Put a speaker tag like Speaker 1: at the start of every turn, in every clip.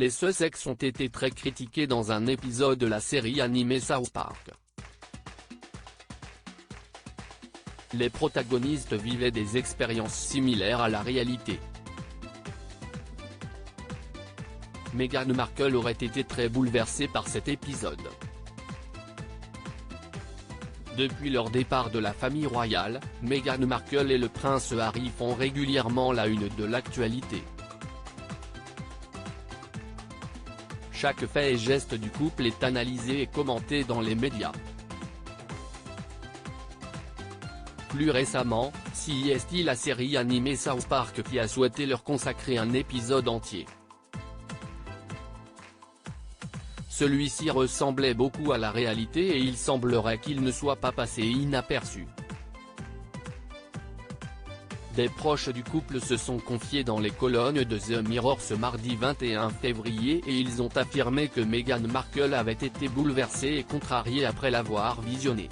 Speaker 1: les Sussex ont été très critiqués dans un épisode de la série animée South Park. Les protagonistes vivaient des expériences similaires à la réalité. Meghan Markle aurait été très bouleversée par cet épisode. Depuis leur départ de la famille royale, Meghan Markle et le prince Harry font régulièrement la une de l'actualité. Chaque fait et geste du couple est analysé et commenté dans les médias. Plus récemment, c'est la série animée South Park qui a souhaité leur consacrer un épisode entier. Celui-ci ressemblait beaucoup à la réalité et il semblerait qu'il ne soit pas passé inaperçu. Des proches du couple se sont confiés dans les colonnes de The Mirror ce mardi 21 février et ils ont affirmé que Meghan Markle avait été bouleversée et contrariée après l'avoir visionné.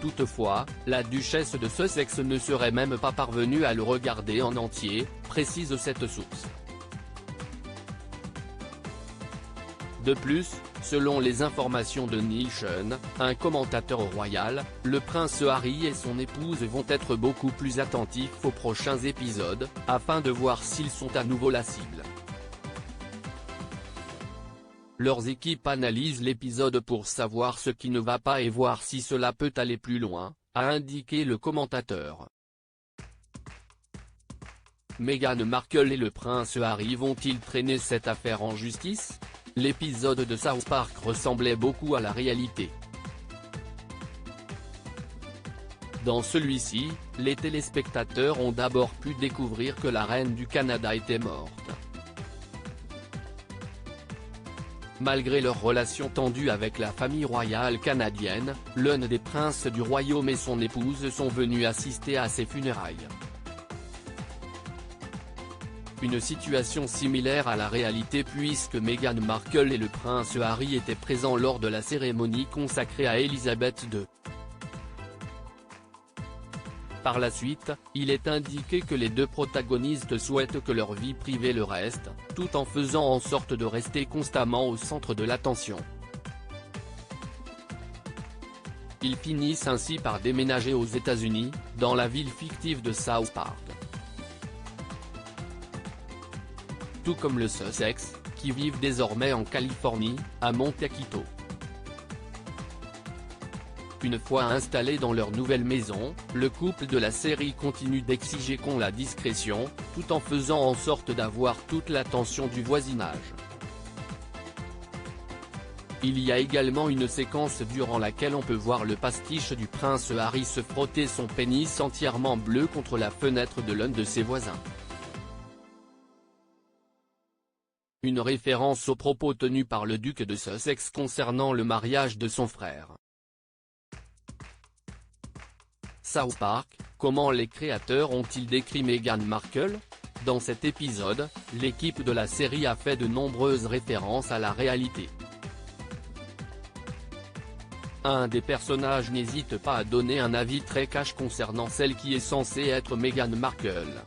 Speaker 1: Toutefois, la duchesse de Sussex ne serait même pas parvenue à le regarder en entier, précise cette source. De plus, selon les informations de Neil Sean, un commentateur royal, le prince Harry et son épouse vont être beaucoup plus attentifs aux prochains épisodes, afin de voir s'ils sont à nouveau la cible. Leurs équipes analysent l'épisode pour savoir ce qui ne va pas et voir si cela peut aller plus loin, a indiqué le commentateur. Meghan Markle et le prince Harry vont-ils traîner cette affaire en justice ? L'épisode de South Park ressemblait beaucoup à la réalité. Dans celui-ci, les téléspectateurs ont d'abord pu découvrir que la reine du Canada était morte. Malgré leur relation tendue avec la famille royale canadienne, l'un des princes du royaume et son épouse sont venus assister à ses funérailles. Une situation similaire à la réalité puisque Meghan Markle et le prince Harry étaient présents lors de la cérémonie consacrée à Élisabeth II. Par la suite, il est indiqué que les deux protagonistes souhaitent que leur vie privée le reste, tout en faisant en sorte de rester constamment au centre de l'attention. Ils finissent ainsi par déménager aux États-Unis, dans la ville fictive de South Park. Tout comme le Sussex, qui vivent désormais en Californie, à Montecito. Une fois installés dans leur nouvelle maison, le couple de la série continue d'exiger qu'on la discrétion, tout en faisant en sorte d'avoir toute l'attention du voisinage. Il y a également une séquence durant laquelle on peut voir le pastiche du prince Harry se frotter son pénis entièrement bleu contre la fenêtre de l'un de ses voisins. Une référence aux propos tenus par le duc de Sussex concernant le mariage de son frère. South Park, comment les créateurs ont-ils décrit Meghan Markle ? Dans cet épisode, l'équipe de la série a fait de nombreuses références à la réalité. Un des personnages n'hésite pas à donner un avis très cash concernant celle qui est censée être Meghan Markle.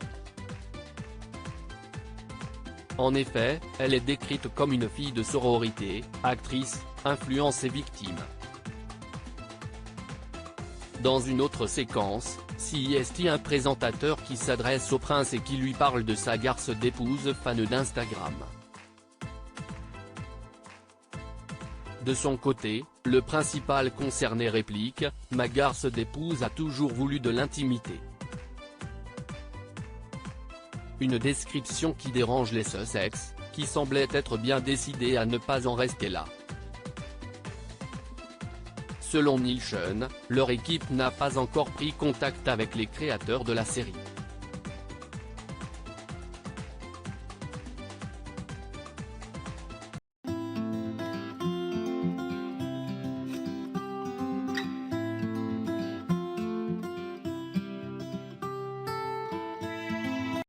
Speaker 1: En effet, elle est décrite comme une fille de sororité, actrice, influence et victime. Dans une autre séquence, c'est un présentateur qui s'adresse au prince et qui lui parle de sa garce d'épouse fan d'Instagram. De son côté, le principal concerné réplique « Ma garce d'épouse a toujours voulu de l'intimité ». Une description qui dérange les Sussex, qui semblaient être bien décidés à ne pas en rester là. Selon Neil Sean, leur équipe n'a pas encore pris contact avec les créateurs de la série.